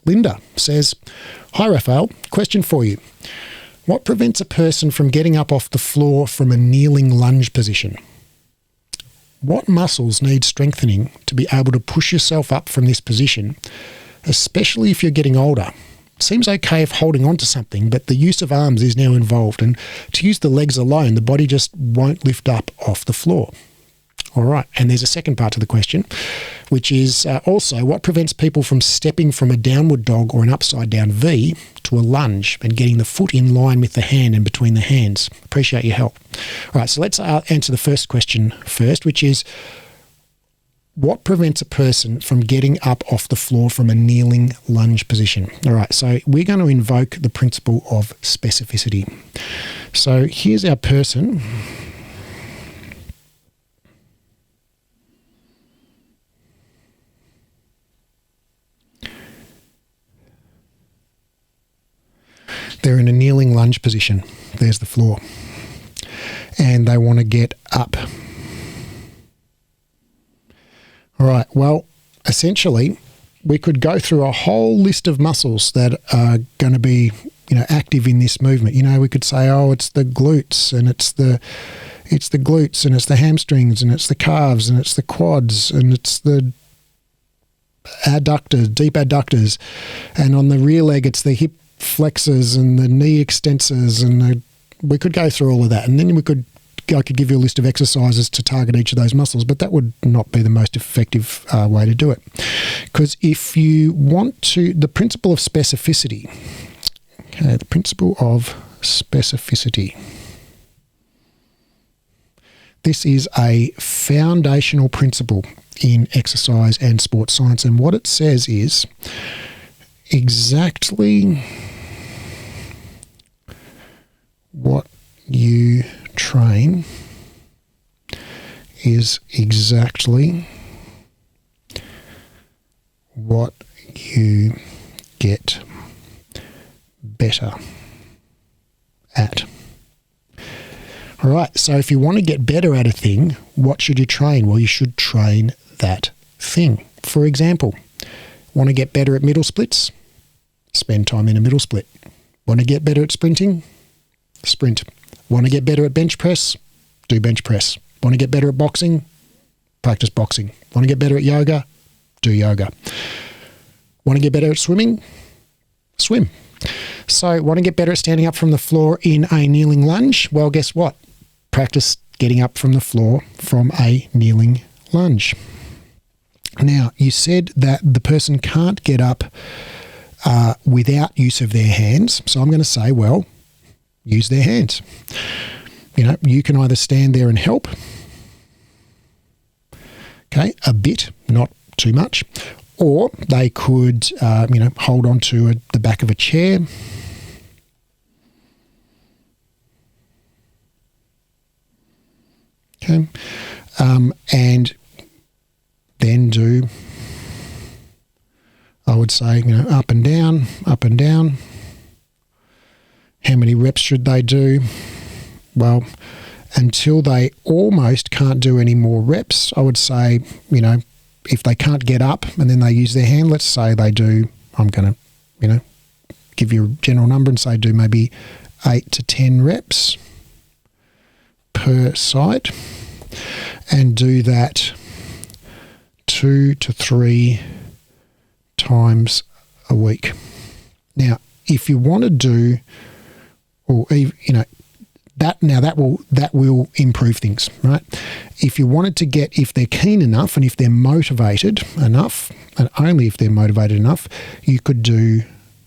Linda says, "Hi Raphael, question for you. What prevents a person from getting up off the floor from a kneeling lunge position? What muscles need strengthening to be able to push yourself up from this position, especially if you're getting older? It seems okay if holding on to something, but the use of arms is now involved, and to use the legs alone, the body just won't lift up off the floor." All right, and there's a second part to the question, which is also what prevents people from stepping from a downward dog or an upside down V to a lunge and getting the foot in line with the hand and between the hands? Appreciate your help. All right, so let's answer the first question first, which is what prevents a person from getting up off the floor from a kneeling lunge position? All right, so we're going to invoke the principle of specificity. So here's our person. They're in a kneeling lunge position. There's the floor. And they want to get up. All right, well, essentially, we could go through a whole list of muscles that are going to be, active in this movement. We could say, oh, it's the glutes, and it's the glutes, and it's the hamstrings, and it's the calves, and it's the quads, and it's the adductors, deep adductors, and on the rear leg, it's the hip flexors and the knee extensors, and we could go through all of that, and then I could give you a list of exercises to target each of those muscles, but that would not be the most effective way to do it. Because if you want to, the principle of specificity, this is a foundational principle in exercise and sports science, and what it says is exactly what you train is exactly what you get better at. All right, so if you want to get better at a thing, what should you train? Well, you should train that thing. For example, want to get better at middle splits? Spend time in a middle split. Want to get better at sprinting? Sprint. Want to get better at bench press? Do bench press. Want to get better at boxing? Practice boxing. Want to get better at yoga? Do yoga. Want to get better at swimming? Swim. So want to get better at standing up from the floor in a kneeling lunge? Well, guess what? Practice getting up from the floor from a kneeling lunge. Now, you said that the person can't get up without use of their hands. So I'm going to say, well, use their hands. You can either stand there and help, okay, a bit, not too much, or they could, hold on to the back of a chair. Okay, and then do, I would say, up and down, up and down. How many reps should they do? Well, until they almost can't do any more reps, I would say, if they can't get up and then they use their hand, let's say they do, I'm going to, give you a general number and say do maybe 8 to 10 reps per side, and do that 2 to 3 times a week. Now, if you want to do, or that will improve things, right? If you wanted to get, if they're keen enough and if they're motivated enough, and only if they're motivated enough, you could do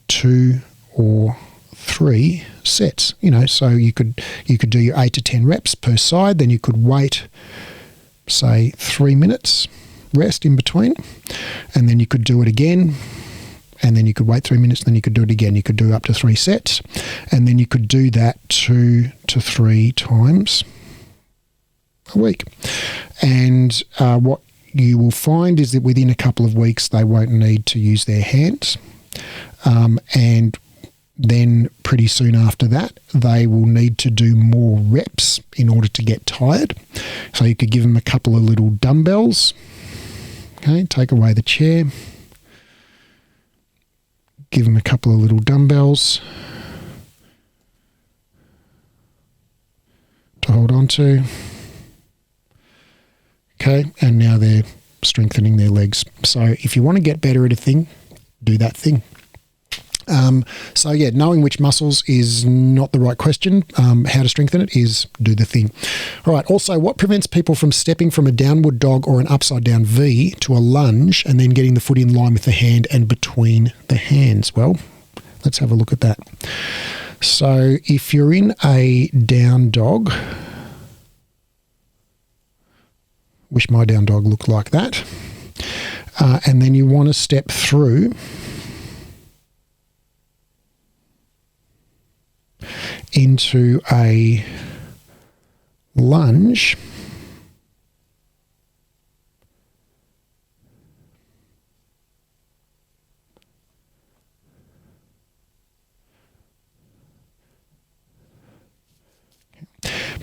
2 or 3 sets. So you could do your 8 to 10 reps per side. Then you could wait, say 3 minutes, rest in between, and then you could do it again. And then you could wait 3 minutes, and then you could do it again. You could do up to 3 sets, and then you could do that 2 to 3 times a week. And what you will find is that within a couple of weeks, they won't need to use their hands. And then pretty soon after that, they will need to do more reps in order to get tired. So you could give them a couple of little dumbbells. Okay, take away the chair. give them a couple of little dumbbells to hold on to. Okay, and now they're strengthening their legs. So if you want to get better at a thing, do that thing. So yeah, knowing which muscles is not the right question. How to strengthen it is do the thing. All right. Also, what prevents people from stepping from a downward dog or an upside down V to a lunge and then getting the foot in line with the hand and between the hands? Well, let's have a look at that. So if you're in a down dog, wish my down dog looked like that, and then you want to step through into a lunge,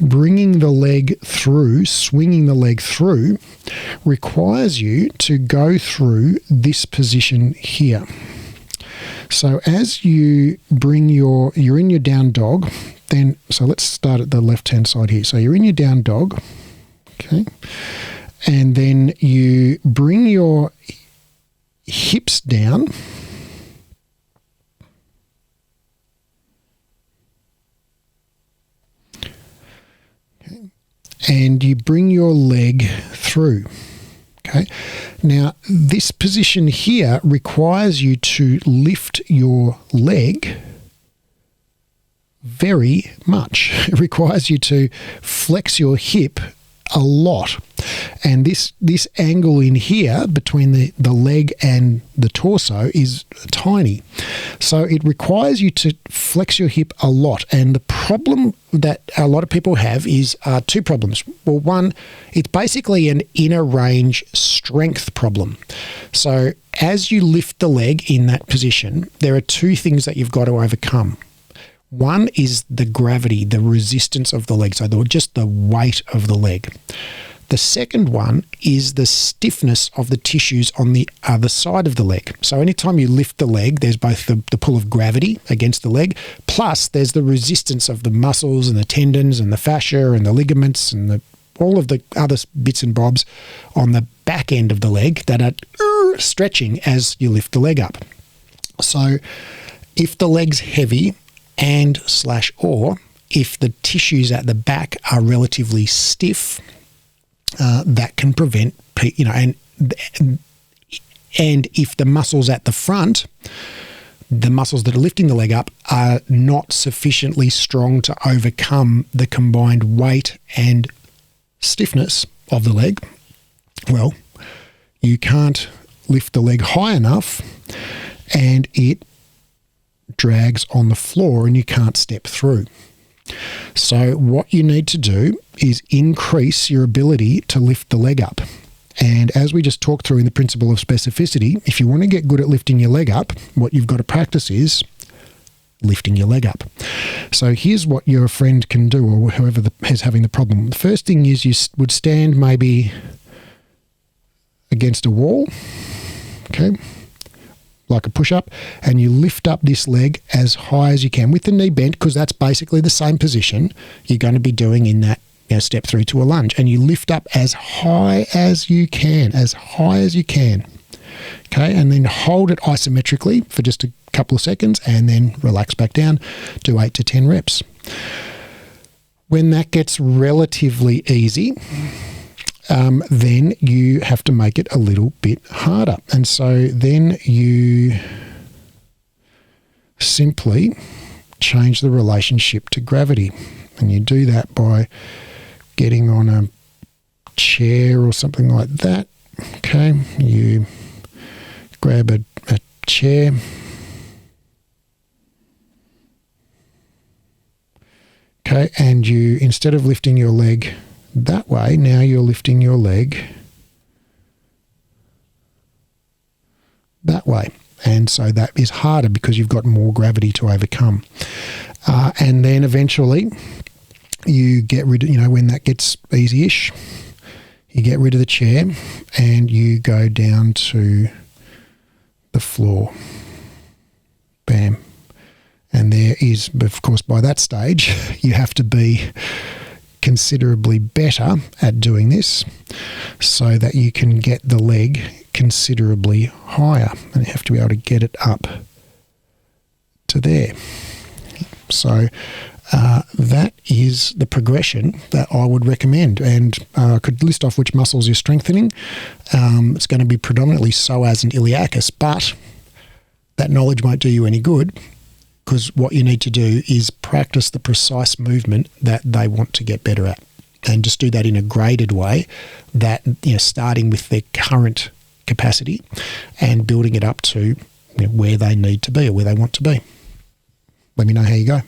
bringing the leg through, swinging the leg through, requires you to go through this position here. So as you bring you're in your down dog, then, so let's start at the left-hand side here. So you're in your down dog, okay, and then you bring your hips down, okay, and you bring your leg through. Okay. Now, this position here requires you to lift your leg very much. It requires you to flex your hip a lot. And this angle in here between the leg and the torso is tiny. So it requires you to flex your hip a lot. And the problem that a lot of people have is two problems. Well, one, it's basically an inner range strength problem. So as you lift the leg in that position, there are two things that you've got to overcome. One is the gravity, the resistance of the leg, so just the weight of the leg. The second one is the stiffness of the tissues on the other side of the leg. So anytime you lift the leg, there's both the pull of gravity against the leg, plus there's the resistance of the muscles and the tendons and the fascia and the ligaments and all of the other bits and bobs on the back end of the leg that are stretching as you lift the leg up. So if the leg's heavy or if the tissues at the back are relatively stiff, that can prevent, and if the muscles at the front, the muscles that are lifting the leg up, are not sufficiently strong to overcome the combined weight and stiffness of the leg, well, you can't lift the leg high enough and it drags on the floor and you can't step through. So what you need to do is increase your ability to lift the leg up. And as we just talked through in the principle of specificity, if you want to get good at lifting your leg up, what you've got to practice is lifting your leg up. So here's what your friend can do, or whoever is having the problem. The first thing is you would stand maybe against a wall, okay, like a push-up, and you lift up this leg as high as you can with the knee bent, because that's basically the same position you're going to be doing in that step through to a lunge. And you lift up as high as you can, okay, and then hold it isometrically for just a couple of seconds and then relax back down. Do 8 to 10 reps. When that gets relatively easy, then you have to make it a little bit harder. And so then you simply change the relationship to gravity. And you do that by getting on a chair or something like that. Okay, you grab a chair. Okay, and you, instead of lifting your leg that way, now you're lifting your leg that way. And so that is harder because you've got more gravity to overcome. And then eventually you get rid of, when that gets easy-ish, you get rid of the chair and you go down to the floor. is, of course, by that stage, you have to be considerably better at doing this so that you can get the leg considerably higher, and you have to be able to get it up to there. So that is the progression that I would recommend, and I could list off which muscles you're strengthening. It's going to be predominantly psoas and iliacus, but that knowledge won't do you any good, because what you need to do is practice the precise movement that they want to get better at, and just do that in a graded way, that, you know, starting with their current capacity and building it up to, you know, where they need to be or where they want to be. Let me know how you go.